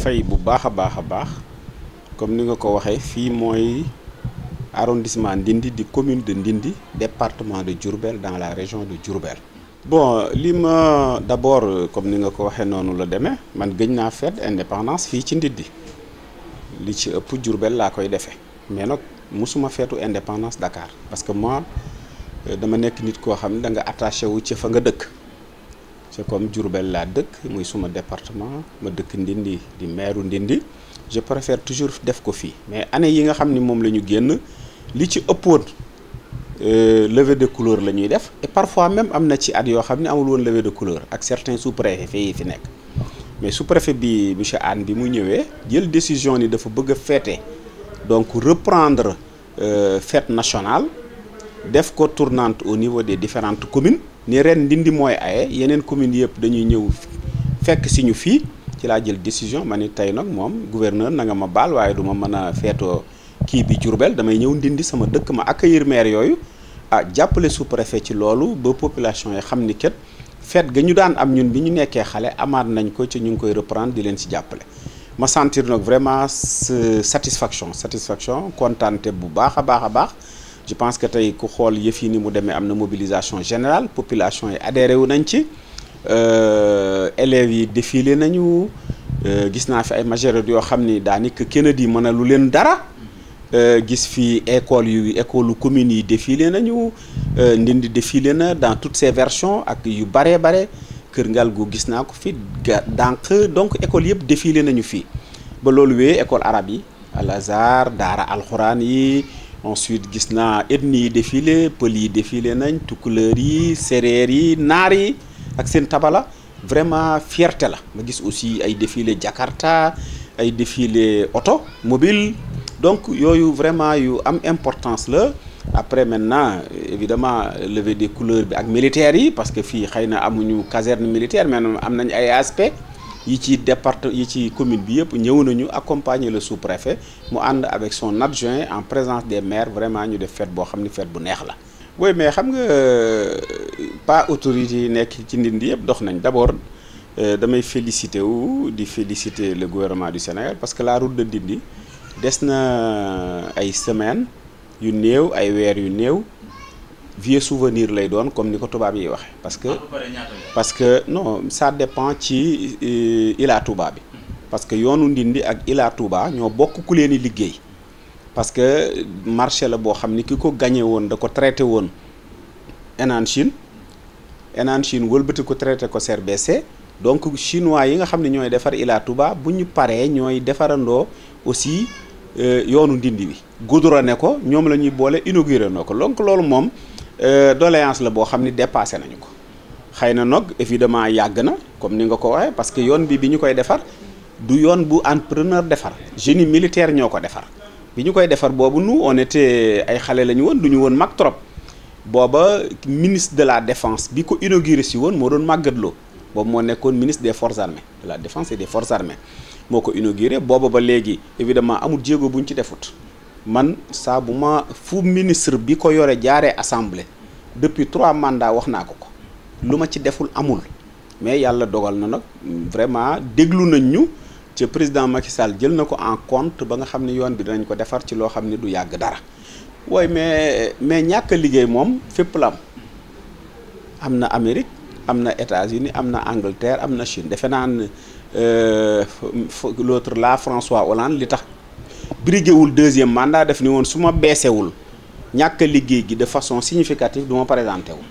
fay bu baax a baax comme ni nga ko waxee fii mooy arrondissement Ndindi di commune de Ndindi département de Diourbel dans la région de Diourbel. Bon li ma d'abord comme ni nga ko waxee noonu la demee man gëj naa fête indépendance fii ci Ndindi li ci ëpp Diourbel laa koy defee mais nag musuma feetu indépendance Dakar parce que moi dama nekk nit koo xam ne da nga attaché wu ci fa nga dëkk. C'est comme Diourbel laa dëkk muy suma département ma dëkk Ndindi di maire Ndindi je préfère toujours def ko fii mais année yi nga xam ni moom la ñu génn li ci ëppoon levée de couleur la ñuy def et parfois même am na ci at yoo xam ne amul woon levée de couleur ak certains sous-préfets fii fi nekk mais sous-préfet bi monsieur Anne bi mu ñëwee jël décision ni dafa bëgg a fêter donc reprendre fête nationale def ko tournante au niveau des différentes communes ni ren Ndindi mooy aye yeneen communes yëpp dañuy ñëw fekk si ñu fii ci laa jël décision ma ni tey nag moom gouverneur na nga ma baal waaye du ma mën a feetoo kii bi Diourbel damay ñëw Ndindi sama dëkk ma accueillir maire yooyu jàppale sous-préfet ci loolu ba population yi xam ni kat fête ga ñu daan am ñun bi ñu nekkee xale amaat nañ ko ci ñu ngi koy reprendre di leen ci jàppale ma sentir nag vraiment satisfaction kontaante bu baax a baax je pense que tey ku xool yëf yi ni mu demee am na mobilisation générale population yi adhéré wu nañ ci élèves yi défilé nañu gis naa fi ay majorité yoo xam ni daanaka Kennedy mën a lu leen dara gis fi école communes yi défilé nañu Ndindi défilé na dans toutes ses versions ak yu bare Kër Ngalgu gis naa ko fi donc école yëpp défilé nañu fii ba loolu wee école arabe yi Al Azhar daara alxuraan yi ensuite gis naa ethnie yi défilé pël yi défilé nañ tukuleur yi séréer yi naar yi ak seen tabala vraiment fierté la ma gis aussi ay défilé Jakarta ay défilé automobile donc yooyu vraiment yu am importance la après maintenant évidemment levée des couleurs bi ak militaires yi parce que fii xëy na amuñu caserne militaire mais am nañ ay aspect yi ci département yi ci commune bi yëpp ñëw nañu accompagner le sous-préfet mu ànd avec son adjoint en présence des maires vraiment ñu def fête boo xam ni fête bu neex la. oui mais xam nga pas autorité yi nekk ci Ndindi yëpp dox nañ d'abord damay féliciter le gouvernement du Sénégal parce que la route de Ndindi des na ay semaines yu néew ay weer yu néew. vieux souvenir lay doon comme ni ko tubaab yi waxe parce que non ça dépend ci Ila Touba bi parce que yoonu Ndindi ak Ila Touba ñoo bokk ku leen di liggéey parce que marché la boo xam ni ki ko gagné woon da ko traité woon Henan Chine wëlbati ko traité ko CRBC donc chinois yi nga xam ne ñooy defar Ila Touba bu ñu paree ñooy defarandoo aussi yoonu Ndindi bi goudronné ko ñoom la ñuy boole inauguré na ko donc loolu moom doléance la boo xam ni dépassé nañu ko xëy na nag évidemment yàgg na comme ni nga ko waxee parce que yoon bi ñu koy defar du yoon bu entrepreneur defar génie militaire ñoo ko defar bi ñu koy defar boobu nous on était ay xale la ñu woon du ñu woon mag trop booba ministre de la défense bi ko inauguré si woon moo doon Magatte Lô boobu moo nekkoon ministre des forces armées de la défense et des forces armées moo ko inauguré booba ba léegi évidemment amul jéego bu ñu ci defut man saa bu ma fu ministre bi ko yore jaaree assemblée depuis 3 mandats wax naa ko lu ma ci deful amul mais yàlla dogal na nag vraiment déglu nañ ñu ci président Macky Sall jël na ko en compte ba nga xam ne yoon bi dinañ ko defar ci loo xam ne du yàgg dara waaye mais ñàkk a liggéey moom fépp la am na Amérique am na États-Unis am na Angleterre am na Chine defe naa ne l'autre là François Hollande li tax briguewul 2e mandat def ni woon su ma beesewul ñàkk a liggéey gi de façon significative du ma présenté wu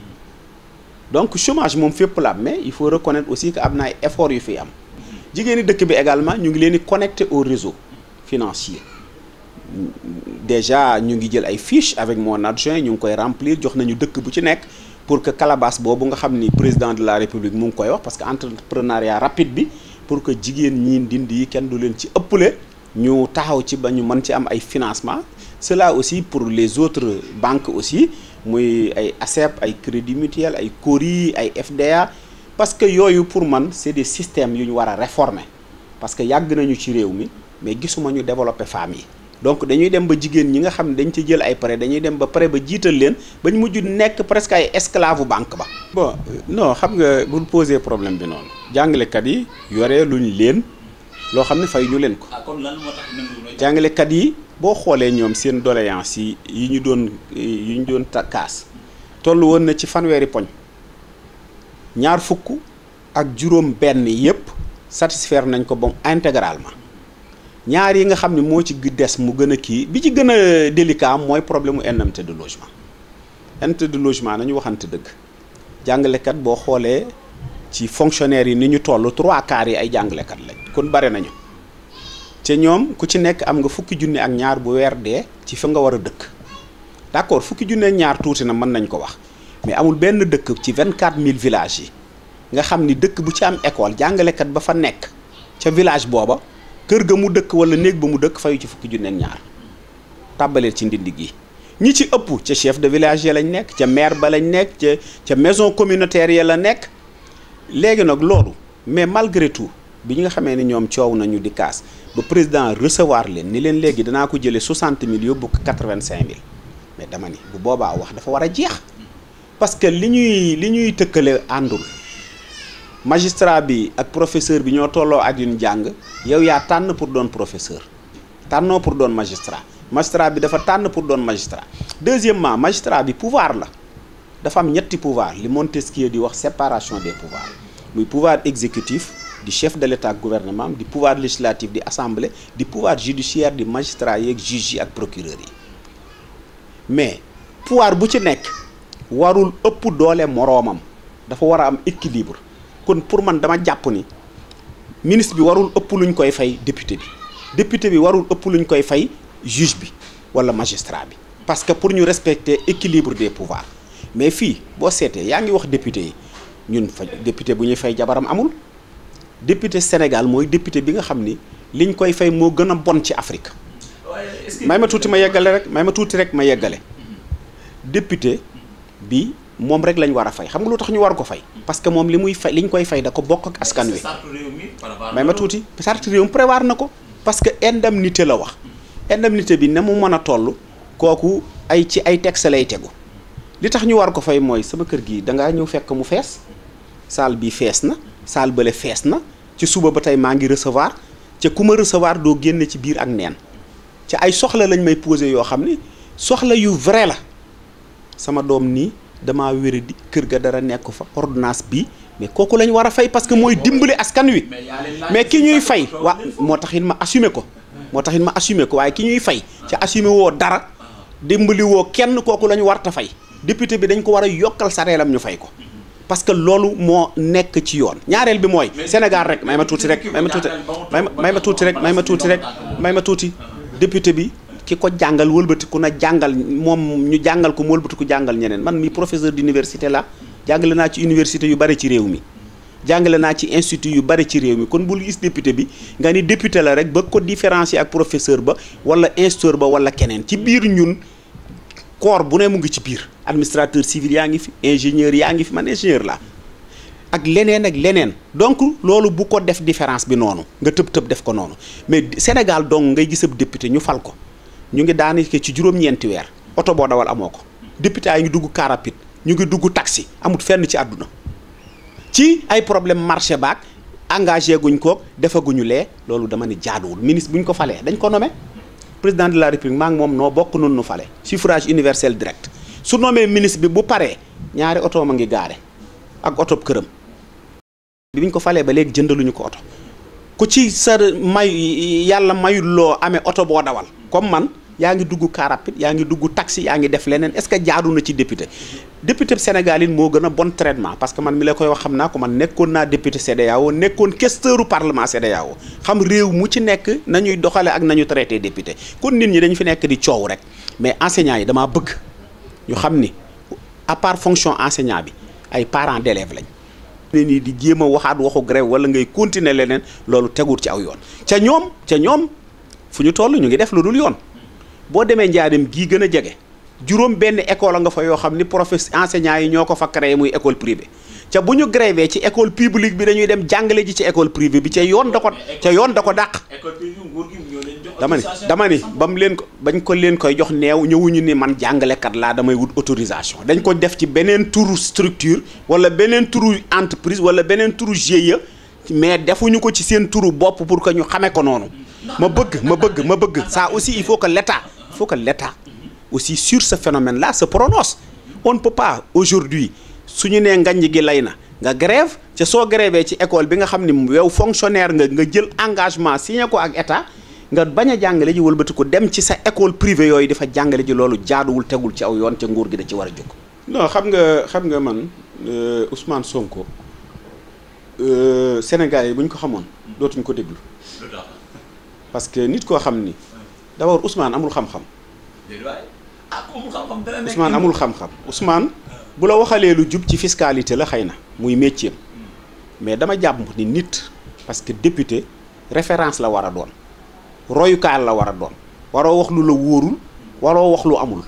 donc chômage moom fépp la mais il faut reconnaître aussi que am na ay efforts yu fi am jigéeni dëkk bi également ñu ngi leen di connecté au réseau financier déjà ñu ngi jël ay fiches avec mon adjoint ñu ngi koy remplir jox nañu dëkk bu ci nekk pour que calebasse boobu nga xam ni président de la république mu ngi koy wax parce que entrepreneuriat rapide bi pour que jigéen ñi Ndindi yi kenn du leen ci ëppale ñu taxaw ci ba ñu mën ci am ay financement cela aussi pour les autres banques aussi muy ay ACEP ay Crédit Mutuel ay CORI ay FDA parce que yooyu pour man c'est des systèmes yu ñu war a réformer parce que yàgg nañu ci réew mi mais gisuma ñu développer femmes yi donc dañuy dem ba jigéen ñi nga xam ne dañ ci jël ay prêt dañuy dem ba prêt ba jiital leen ba ñu mujj nekk presque ay esclave banque ba. bon non xam nga bul poser problème bi noonu jàngalekat yi yore luñ leen loo xam ne fay ñu leen ko. kon lan moo tax nangu jàngalekat yi boo xoolee ñoom seen doléance yi ñu doon kaas toll woon na ci fanweeri poñ ñaar fukk ak juróom benn yépp satisfaire nañ ko ba intégralement ñaar yi nga xam ne moo ci des mu gën a kii bi ci gën a délicat mooy problème mu indemnité de logement. indemnité de logement nañu waxante dëgg jàngalekat boo xoolee ci fonctionnaires yi ni ñu toll 3/4 yi ay jàngalekat lañ kon bare nañu te ñoom ku ci nekk am nga fukki junni ak ñaar bu weer dee ci fa nga war a dëkk d'accord fukki junni ak ñaar tuuti na mën nañ ko wax mais amul benn dëkk ci 24000 villages yi nga xam ni dëkk bu ci am école jàngalekat ba fa nekk ca village booba kër ga mu dëkk wala néeg ba mu dëkk fayu ci fukki junni ak ñaar tàbbaleel ci ndindi gi ñi ci ëpp ca chef de village ya lañ nekk ca maire ba lañ nekk ca maison communautaire ya la nekk léegi nag loolu mais malgré tout bi ñu nga xamee ni ñoom coow nañu di kaas ba président recevoir leen ni leen léegi danaa ko jëlee 60000 yóbbu ko 85000 mais dama ni bu boobaa wax dafa war a jeex parce que li ñuy tëkkale àndul magistrat bi ak professeur bi ñoo tolloo at yu ñu jàng yow yaa tànn pour doon professeur tànnoo pour doon magistrat bi dafa tànn pour doon magistrat. Deuxièmement magistrat bi pouvoir la dafa am ñetti pouvoir li Montesquieu di wax séparation des pouvoirs muy pouvoir exécutif di chef de l'état gouvernement di pouvoir législatif di assemblée di pouvoir judiciaire di magistrat yeeg juge yi ak procureur yi mais pouvoir bu ci nekk warul ëpp doole moroomam dafa war a am équilibre kon pour man dama jàpp ni ministre bi warul ëpp luñ koy fay député bi warul ëpp luñ koy fay juge bi wala magistrat bi parce que pour ñu respecter équilibre des pouvoirs mais fii boo seetee yaa ngi wax député yi ñun fa député bu ñuy fay jabaram amul député Sénégal mooy député bi nga xam ni liñ koy fay moo gën a bon ci Afrique may ma tuuti ma yeggale député bi moom rek lañ war a fay xam nga lu tax ñu war ko fay parce que moom li muy fay liñ koy fay da ko bokk ak askan wi may ma tuuti charte réew mi prévoir na ko parce que indemnité la wax indemnité bi na mu mën a toll kooku ci ay texte lay tegu li tax ñu war ko fay mooy sama kër gi dangaa ñëw fekk mu fees salle bi fees na salle bële fees na ci suba ba tey maa ngi recevoir ca ku ma recevoir doo génne ci biir ak neen ca ay soxla lañ may posé yoo xam ni soxla yu vrai la sama doom nii damaa wéra di kër ga dara nekk fa ordonnance bi mais kooku lañ war a fay parce que mooy dimbali askan wi mais ki ñuy fay moo taxit ma assumer ko waaye ki ñuy fay ca assumer woo dara dimbali woo kenn kooku la ñu warta fay député bi dañ ko war a yokkal sareelam ñu fay ko parce que loolu moo nekk ci yoon ñaareel bi mooy Sénégal rek may ma tuuti député bi ki ko jàngal wëlbatiku na jàngal moom ñu jàngal ko mu wëlbatiku jàngal ñeneen man mi professeur d'université la jàngale naa ci université yu bari ci réew mi jàngale naa ci institut yu bari ci réew mi kon bul gis député bi nga ni député la rek ba ko différencier ak professeur ba wala instituteur ba wala keneen ci biir ñun corps bu ne mu ngi ci biir administrateur civil yaa ngi fi ingénieur yaa ngi fi man ingénieur la ak leneen donc loolu bu ko def différence bi noonu nga tëb def ko noonu mais Sénégal donc ngay gis ab député ñu fal ko ñu ngi daanaka ci juróom-ñeenti weer oto boo dawal amoo ko député yi ngi dugg car rapide ñu ngi dugg taxi amut fenn ci àdduna ci ay problème marché baak engagé guñ ko defaguñu lee loolu dama ni jaaduwul ministre bu ñu ko falee dañ ko nommé président de la république maa ngi moom noo bokk noonu nu fale suffrage universel direct su nommé ministre bi bu paree ñaari oto ma ngi gaare ak oto këram bi ñu ko falee ba léegi jëndaluñu ko oto ku ci sa yàlla mayul loo amee oto boo dawal comme man yaa ngi dugg car rapide yaa ngi dugg taxi yaa ngi def leneen est-ce que jaadu na ci député Sénégal yi moo gën a bon traitement parce que man mi la koy wax xam naa ko man nekkoon naa député CEDEAO nekkoon questeuru parlement CEDEAO xam réew mu ci nekk nañuy doxale ak nañu traité député kon nit ñi dañu fi nekk di coow rek mais enseignants yi damaa bëgg ñu xam ni à part fonction enseignant bi ay parents d'élèves lañ ne nii di jéem a waxaat waxu grève wala ngay continuer leneen loolu teguut ci aw yoon ca ñoom fu ñu toll ñu ngi def lu dul yoon boo demee Njaaréem gii gën a jege juróom benn école nga fa yoo xam ni enseignants yi ñoo ko fa créé muy école privée ca bu ñu grévé ci école publique bi dañuy dem jàngale ji ci école privée bi ca yoon da ko dàq dama ni bañ ko leen koy jox neew ñëwuñu ni man jàngalekat laa damay wut autorisation dañ ko def ci beneen turu structure wala beneen turu entreprise wala beneen turu GIE mais defuñu ko ci seen turu bopp pour que ñu xamee ko noonu. ma bëgg ça aussi il faut que l'État aussi sur ce phénomène là se prononce. On ne peut pas aujourd'hui suñu nee ngañ gi lay na nga grève ca soo grévé ci école bi nga xam ni yow fonctionnaire nga jël engagement signé ko ak état nga bañ a jàngale ji wëlbati ko dem ci sa école privée yooyu dafa jàngale ji loolu jaaduwul tegul ci aw yoon ca nguur gi da ci war a jóg. non xam nga man Ousmane Sonko Sénégal yi bu ñu ko xamoon dootuñ ko déglu parce que nit koo xam ni d'abord Ousmane amul xam-xam. Ousmane amul xam-xam Ousmane bu la waxalee lu jub ci fiscalité la xëy na muy métier mais dama jàpp ni nit parce que député référence la war a doon royukaay la war a doon waroo wax lu la wóorul waroo wax lu amul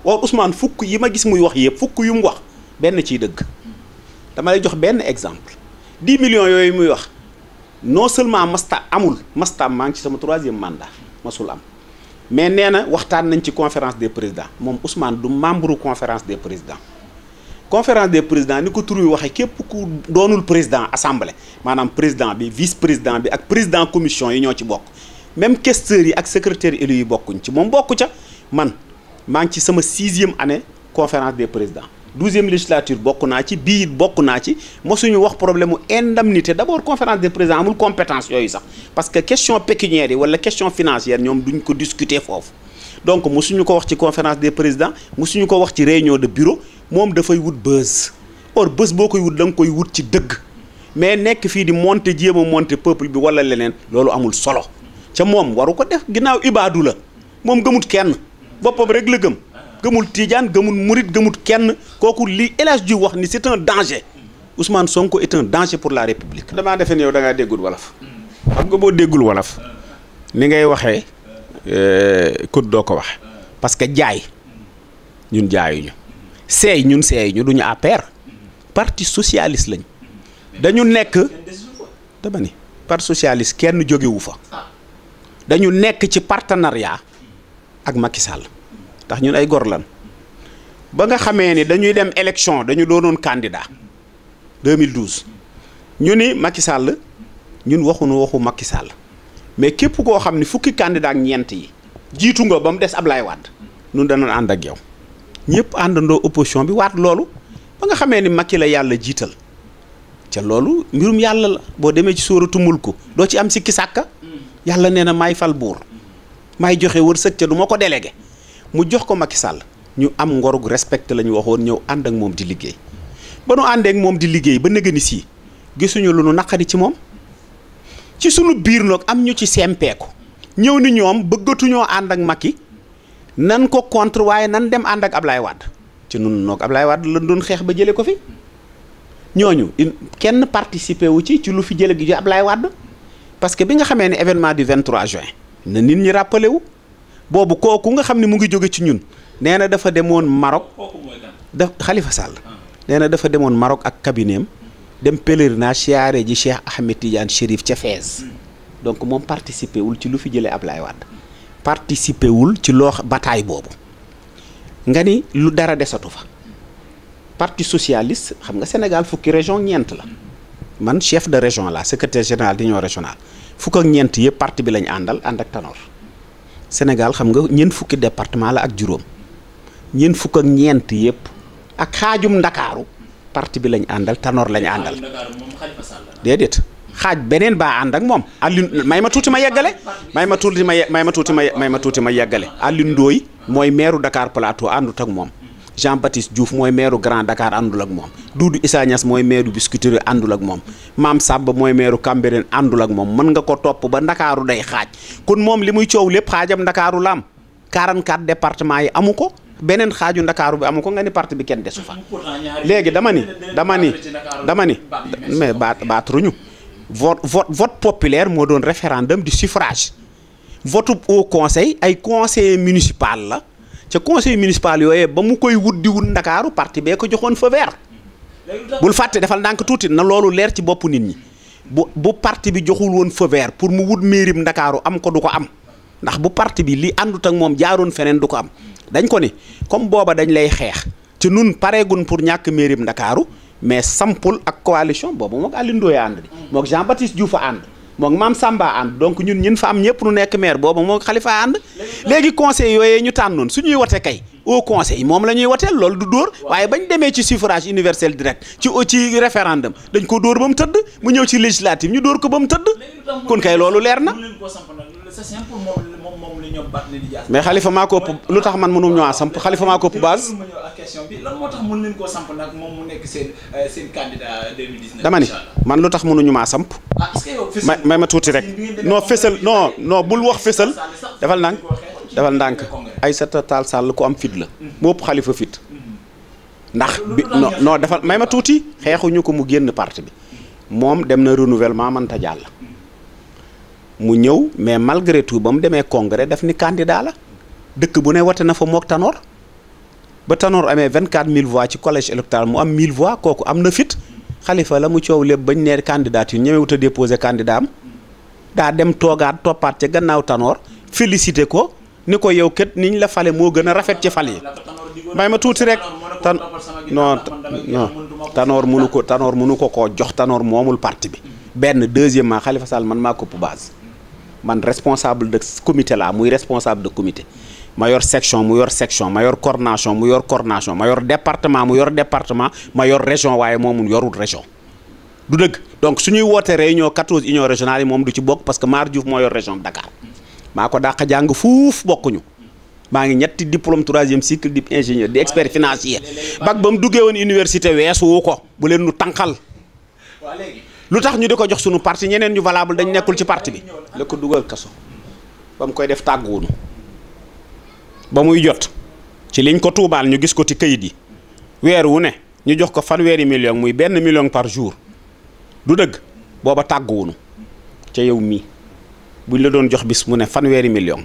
war Ousmane fukk yi ma gis muy wax yëpp fukk yu mu wax benn ciy dëgg dama lay jox benn exemple 10 millions yooyu muy wax non seulement masta maa ngi ci sama 3e mandat masul am mais nee na waxtaan nañ ci conférence des présidents moom Ousmane du membre conférence des présidents ni ko tur wi waxee képp ku doonul président assemblée maanaam président bi vice président bi ak président commission yi ñoo ci bokk même questeurs yi ak secrétaire élu yi bokkuñ ci moom bokku ca man maa ngi ci sama 6e année conférence des présidents 12e législature bokk naa ci bii bokk naa ci mosuñu wax problème mu indemnité d'abord conférence des présidents amul compétence yooyu sax parce que question pécuniaire yi wala question financière ñoom duñ ko discuter foofu donc mosuñu ko wax ci conférence des présidents mosuñu ko wax ci réunion de bureau moom dafay wut buzz or buzz boo koy wut da nga koy wut ci dëgg mais nekk fii di monter jéem a monter peuple bi wala leneen loolu amul solo ca moom waru ko def ginnaaw ibaadu la moom gëmut kenn boppam rek la gëmul Tidiane gëmul Murit gëmul kenn kooku li El Hadji Diouf wax ni c'est un danger Ousmane Sonko est un danger pour la République. damaa defe ne yow da ngaa déggul wolof xam nga boo déggul wolof ni ngay waxee kut doo ko wax parce que jaay ñun jaayuñu seey ñun seeyuñu duñu APR parti socialiste lañ dañu nekk dama ni parti socialiste kenn jógewu fa dañu nekk ci partenariat ak Macky Sall ndax ñun ay gor lan ba nga xamee ni dañuy dem élection dañu doonoon candidat 2012 ñu ni Macky Sall ñun waxu Macky Sall mais képp koo xam ni fukki candidat ak ñeent yi jiitu nga ba mu des Ablaye Wade ñun danañ ànd ak yow ñëpp àndandoo opposition bi waat loolu ba nga xamee ni Macky la yàlla jiital ca loolu mbirum yàlla la boo demee ci sóoratu Mulk doo ci am sikki sàkka yàlla nee na maay fal buur maay joxe wërsëg ca du ma ko délégué mu jox ko Macky Sall ñu am ngorug respecté la ñu waxoon ñëw ànd ak moom di liggéey ba nu àndee ak moom di liggéey ba nëgëni sii gisuñu lu nu naqari ci moom ci sunu biir nag am ñu ci sempeeku ñëw ni ñoom bëggatuñoo ànd ak Macky nan ko contre waaye nan dem ànd ak Ablaye Wade ci nun noog Ablaye Wade lan doon xeex ba jëlee ko fi ñooñu kenn participé wu ci lu fi jële gi Ablaye Wade parce que bi nga xamee ne événement du 23 juin na nit ñi rappelé wu boobu kooku nga xam ne mu ngi jóge ci ñun nee na dafa demoon Maroc Khalifa Sall nee na dafa demoon Maroc ak cabinetam dem pèlerinage siyaare ji Cheikh Ahmed Tidiane Chérif ca Fès donc moom participé wul ci lu fi jëlee Ablaye Wade participé wul ci loo bataille boobu nga ni lu dara desatu fa parti socialiste xam nga Sénégal fukki région ñeent la man chef de région la secrétaire général d'union régionale fukk ak ñeent yëpp parti bi lañ àndal ànd ak Tanor Sénégal xam nga ñeent fukki département la ak juróom ñeent fukk ak ñeent yëpp ak xaajum Ndakaaru parti bi lañ àndal Tanor lañ àndal déedéet xaaj beneen baa ànd ak moom Alioune may ma tuuti ma yeggale may ma tuuti ma yeggale Alioune Ndoye mooy maire Dakar Plateau àndut ak moom Jean Baptiste Diouf mooy maire Grand Dakar àndul ak moom Doudou Issa Niass mooy maire Biscuiterie àndul ak moom Mame Samba mooy maire Cambérène àndul ak moom mën nga ko topp ba Ndakaaru day xaaj kon moom li muy coow lépp xaajam Ndakaaru la am 44 départements yi amu ko beneen xaaju Ndakaaru bi amu ko nga ni parti bi kenn desu fa léegi dama ni mais baatruñu vote populaire moo doon référendum du suffrage vote au conseil ay conseil municipal la ca conseil municipal yooyee ba mu koy wut di wut Ndakaaru parti bee ko joxoon feu vert bul fàtte defal ndànk tuuti na loolu leer ci bopp nit ñi bu parti bi joxul woon feu vert pour mu wut mairie Ndakaaru am ko du ko am ndax bu parti bi li àndut ak moom jaaroon feneen du ko am. dañ ko ni comme booba dañ lay xeex ci nun pareegun pour ñàkk mairie Ndakaaru mais sampul ak coalition boobu moog Alioune Ndoye ànd di moog Jean Baptiste Diouf a ànd moog Mame Samba ànd donc ñun fa am ñëpp nu nekk maire boobu moog Khalifa ànd léegi conseil yooyee ñu tànnoon suñuy wote kay au conseil moom la ñuy woteel loolu du dóor waaye bañ demee ci suffrage universel direct ci référendum dañ ko dóor ba mu tëdd mu ñëw ci législative ñu dóor ko ba mu tëdd kon kay loolu leer na mais Khalifa maa ko ëpp lu tax man mënum ñëwaa samp Khalifa maa ko ëpp base lan moo tax mën leen koo samp nag moom mu nekk seen candidat 2019 dama ni man lu tax mënuñu maa samp may ma tuuti rek non fésal non bul wax fésal defal ndànk Aïssata Tall Sall ku am fit la moo ëpp Khalifa fit ndax bi non defal may ma tuuti xeexuñu ko mu génn parti bi moom dem na renouvellement mënta jàll mu ñëw mais malgré tout ba mu demee congrès daf ni candidat la dëkk bu ne wote na fa mook Tanor ba Tanor amee 24000 voix ci collège électoral mu am 1000 voix kooku am na fit Khalifa la mu coow lépp bañ ne candidature ñemewut a déposé candidat am daa dem toogaat toppaat ca gannaaw Tanor félicité ko ni ko yow kat niñ la fale moo gën a rafet ci fal yi may ma tuuti rek Tanor mënu ko koo jox Tanor moomul parti bi benn deuxièmement Khalifa Sall man maa kopp base man responsable de comité la muy responsable de comité ma yor section mu yor section ma yor coordination mu yor coordination ma yor département mu yor département ma yor région waaye moomun yorul région du dëgg donc suñuy woote réunion 14 union régionale yi moom du ci bokk parce que Mar Diouf moo yor région Dakar maa ko dàq jàng fuuf bokkuñu maa ngi ñetti diplôme 3e cycle di ingénieur di expert financier bac ba mu duggee woon université weesuwu ko bu leen nu tànqal lu tax ñu di ko jox suñu parti ñeneen ñu valable dañ nekkul ci parti bi la ko dugal kaso ba mu koy def tàgguwunu ba muy jot ci liñ ko tuubaal ñu gis ko ci kayit yi weer wu ne ñu jox ko fanweeri million muy benn million par jour du dëgg booba tàgguwunu ca yow mii buñ la doon jox bis mu ne fanweeri million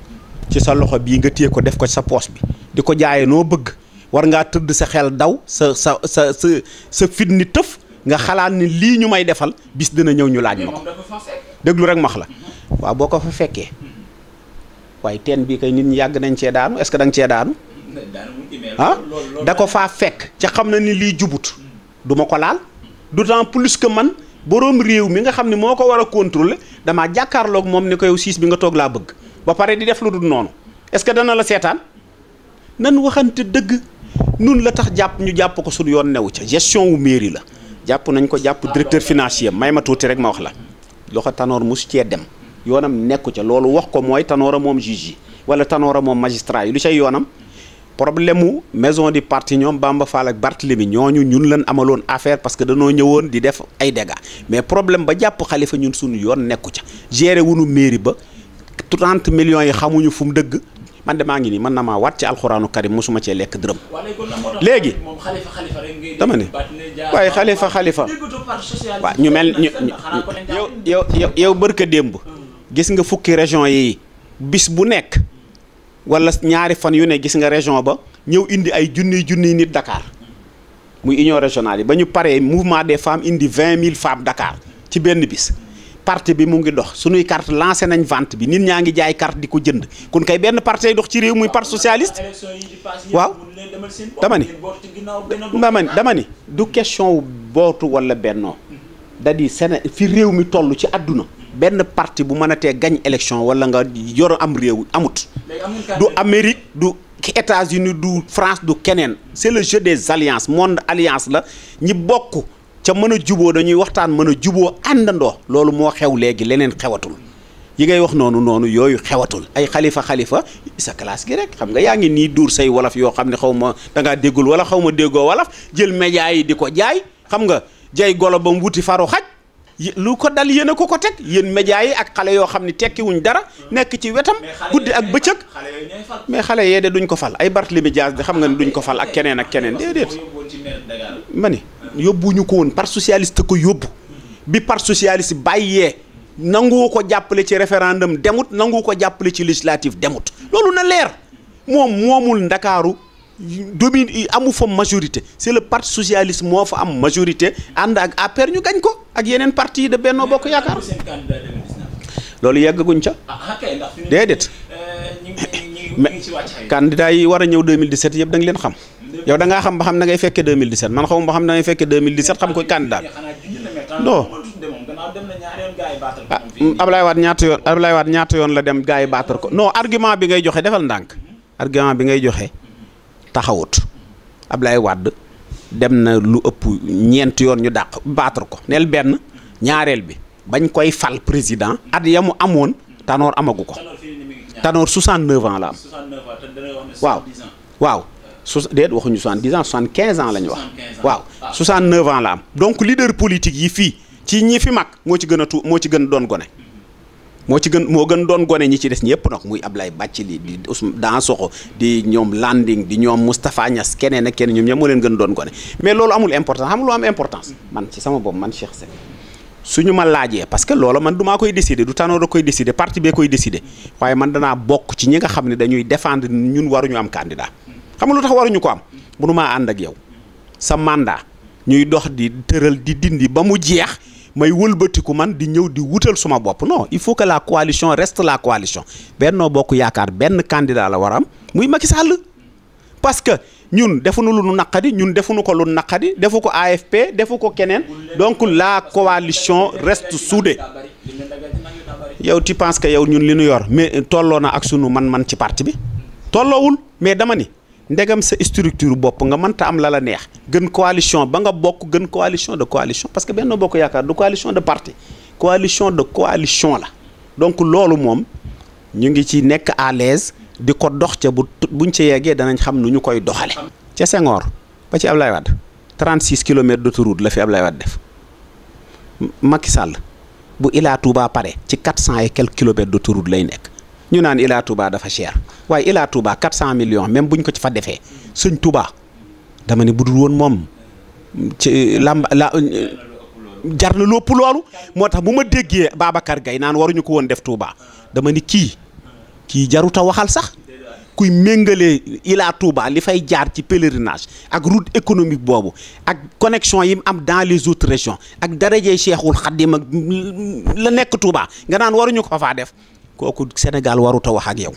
ci sa loxo bii nga téye ko def ko sa poche bi di ko jaayee noo bëgg war ngaa tëdd sa xel daw sa fit ni tëf nga xalaat ni lii ñu may defal bis dina ñëw ñu laaj ma ko déglu rek max la waaw boo ko fa fekkee waaye teen bii kay nit ñi yàgg nañ cee daanu est-ce que da nga cee daanu ah da ko faa fekk ca xam na ni lii jubut du ma ko laal d'autant plus que man boroom réew mi nga xam ne moo ko war a contrôler damaa jàkkaarloog moom ni ko yow siis bi nga toog laa bëgg ba pare di def lu dul noonu est-ce que dana la seetaan nan waxante dëgg nun la tax ñu jàpp ko suñu yoon newu ca gestion wu mairie la jàpp nañ ko jàpp directeur financier may ma tuuti rek ma wax la loxo Tanor mosu cee dem yoonam nekku ca loolu wax ko mooy Tanor a moom juge yi wala Tanor a moom magistrat yi lu cay yoonam problème mu maison du parti ñoom Bamba Fall ak Barthélemy ñooñu ñun lañ amaloon affaire parce que danoo ñëwoon di def ay dégâts mais problème ba jàpp Khalifa ñun suñu yoon nekku ca géré wunu mairie ba 30 millions yi xamuñu fu mu dëgg man de maa ngi nii mën na maa waat ci alxuraanu karim mosuma cee lekk dërëm léegi dama ne waaye Khalifa waaw ñu mel yow bërka démb gis nga fukki région yi bis bu nekk wala ñaari fan yu ne gis nga région ba ñëw indi ay junniy nit Dakar muy union régionale yi ba ñu paree mouvement des femmes indi 20 000 femmes Dakar ci benn bis parti bi mu ngi dox suñuy carte lancé nañ vente bi nit ñaa ngi jaay carte di ko jënd kon kay benn parti dox ci réew muy parti socialiste waaw dama ni du question bootu wala bennoo da di Sénégal fi réew mi toll ci àdduna benn parti bu mën a tee gañ élection wala nga yor am réew amut du Amérique du États-Unis du France du keneen c'est le jeu des alliances monde alliance la ñi bokk ca mën a juboo dañuy waxtaan mën a juboo àndandoo loolu moo xew léegi leneen xewatul yi ngay wax noonu yooyu xewatul ay xalifa sa classe gi rek xam nga yaa ngi nii duur say wolof yoo xam ne xaw ma dangaa déggul wala xaw ma déggoo wolof jël média yi di ko jaay xam nga jay golo ba mu wuti faru xaj lu ko dal yéen a ko teg yéen média yi ak xale yoo xam ne tekkiwuñ dara nekk ci wetam guddi ak bëccëg mais xale yee de duñ ko fal ay Barthélemy Dias de xam nga ne duñ ko fal ak keneen déedéet ma ni yóbbuñu ko woon parti socialiste ko yóbbu bi parti socialiste bàyyee nangu ko jàppale ci référendum demut nangu ko jàppale ci législative demut loolu na leer moomul Ndakaaru domine amu fa majorité c'est le parti socialiste moo fa am majorité ànd ak APR ñu gañ ko ak yeneen parti de Benno Bokk Yaakaar loolu yeggaguñ ca déedéet mais candidat yi war a ñëw 2017 yëpp da nga leen xam yow da ngaa xam ba xam na ngay fekkee 2017 man xamuma ba xam na ngay fekkee 2017 xam ko candidat non Ablaye Wade ñaata yoon la dem gars yi baatar ko non argument bi ngay joxe defal ndànk argument bi ngay joxe taxawut Ablaye Wade dem na lu ëpp ñeent yoon ñu dàq baatar ko neel benn ñaareel bi bañ koy fal président at ya mu amoon Tanor amagu ko Tanor 69 ans la am waaw déet waxuñu 70 ans 75 ans la ñu wax waaw 69 ans la am donc leader politique yi fii ci ñi fi mag moo ci gën doon gone moo gën doon gone ñi ci des ñëpp nag muy Ablaye Bathily di Dansokho di ñoom Landing di ñoom Moustapha Niass keneen ak keneen ñoom ñëpp moo leen gën doon gone mais loolu amul importance xam lu am importance man ci sama bopp man Cheikh Seck suñu ma laajee parce que loolu man du maa koy décider du Tanor da koy décider parti bee koy décider waaye man danaa bokk ci ñi nga xam ne dañuy défendre ñun waruñu am candidat xam nga lu tax waruñu ko am mënumaa ànd ak yow sa mandat ñuy dox di tëral di dindi ba mu jeex may wëlbatiku man di ñëw di wutal suma bopp non il faut que la coalition reste la coalition Benno Bokk Yaakaar benn candidat la war a am muy Macky Sall parce que ñun defuñu lu nu naqadi ñun defuñu ko lu naqadi defu ko AFP defu ko keneen donc la coalition reste soudée yow tu penses que yow ñun li nu yor mais tolloo na ak sunu man ci parti bi tolloowul mais dama ni ndegam sa structure bopp nga mënta am la neex gën coalition ba nga bokk gën coalition de coalition parce que Benno Bokk Yaakaar du coalition de parti coalition de coalition la donc loolu moom ñu ngi ci nekk à l'aise di ko dox ca buñ ca yeggee danañ xam nu ñu koy doxale ca Senghor ba ci Ablaye Wade 36 kilomètres d'autoroute la fi Ablaye Wade def Macky Sall bu Ila Touba pare ci 400 et quelques kilomètres d'autoroute lay nekk ñu naan Ila Touba dafa cher waaye Ila Touba 400 millions même buñ ko ci fa defee sëñ Touba dama ne budul woon moom ci jar na lépp loolu moo tax bu ma déggee Babacar Gaye naan waruñu ko woon def Touba dama ni kii jaruta waxal sax kuy méngalee Ila Touba li fay jaar ci pèlerinage ak route économique boobu ak connexion yi mu am dans les autres régions ak darajey Cheikhul Khadim ak la nekk Touba nga naan waruñu ko faa def kooku Sénégal waruta wax ak yow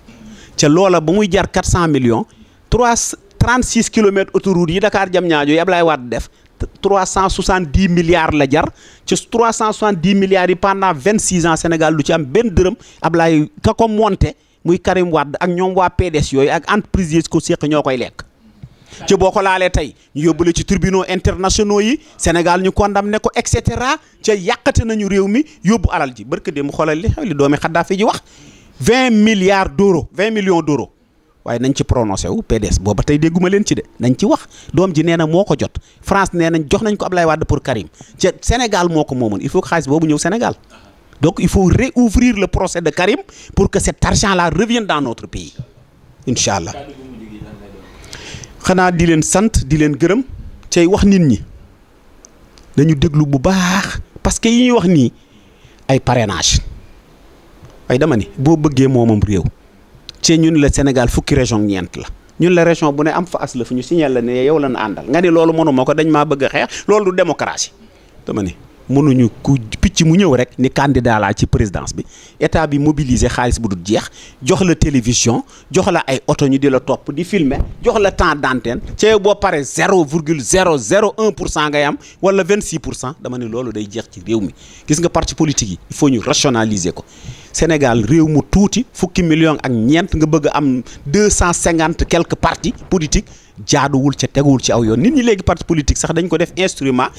ca loola ba muy jar 400 millions 36 kilomètres autoroute yi Dakar Diamniadio yi Ablaye Wade def 370 milliards la jar ci 370 milliards yi pendant 26 ans Sénégal du ci am benn dërëm Ablaye ka ko monté muy Karim Wade ak ñoom waa PDS yooyu ak entreprise yi ko séq ñoo koy lekk ci boo ko laalee tey ñu yóbbule ci tribunaux internationaux yi Sénégal ñu condamné ko et cetera ca yàqate nañu réew mi yóbbu alal ji barke dem xoolal li xew li doomi Xaddaafi ji wax 20 milliards d'euros 20 millions d'euros waaye nañ ci prononcé wu PDS booba tey dégguma leen ci de nañ ci wax doom ji nee na moo ko jot France nee nañ jox nañ ko Ablaye Wade pour Karim ca Sénégal moo ko moomoon il faut que xaalis boobu ñëw Sénégal donc il faut réouvrir le procès de Karim pour que cet argent-là revienne dans notre pays incha allah xanaa di leen sant di leen gërëm cay wax nit ñi dañu déglu bu baax parce que yi ñuy wax nii ay parrainage waaye dama ni boo bëggee moomam réew ci ñun la Sénégal fukki région ñeent la ñun la région bu ne am fa as la fu ñu signal la ne yow la na àndal nga ni loolu mënuma ko dañ maa bëgg a xeex loolu du démocratie dama ni mënuñu ku picc mu ñëw rek ni candidat laa ci présidence bi état bi mobiliser xaalis bu dul jeex jox la télévision jox la ay oto ñu di la topp di filmer jox la temps d'antenne ca boo pare 0,001% ngay am wala 26% dama ne loolu day jeex ci réew mi gis nga parti politique yi il faut ñu rationaliser ko Sénégal réew mu tuuti fukki millions ak ñeent nga bëgg a am 250 quelques partis politiques jaaduwul ca teguwul ci aw yoon nit ñi léegi parti politique sax dañ ko def instrument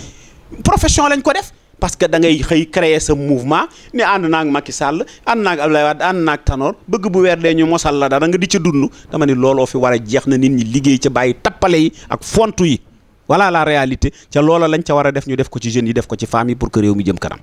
profession lañ ko def parce que da ngay xëy créer sa mouvement ne ànd naag Macky Sall ànd naag Abdoulaye Wade ànd naag Tanor bëgg bu weer dee ñu mosal la dara nga di ca dund dama ne looloo fi war a jeex na nit ñi liggéey ca bàyyi tappale yi ak fontu yi voilà la réalité ca loola lañ ca war a def ñu def ko ci jeunes yi def ko ci femmes yi pour que réew mi jëm kanam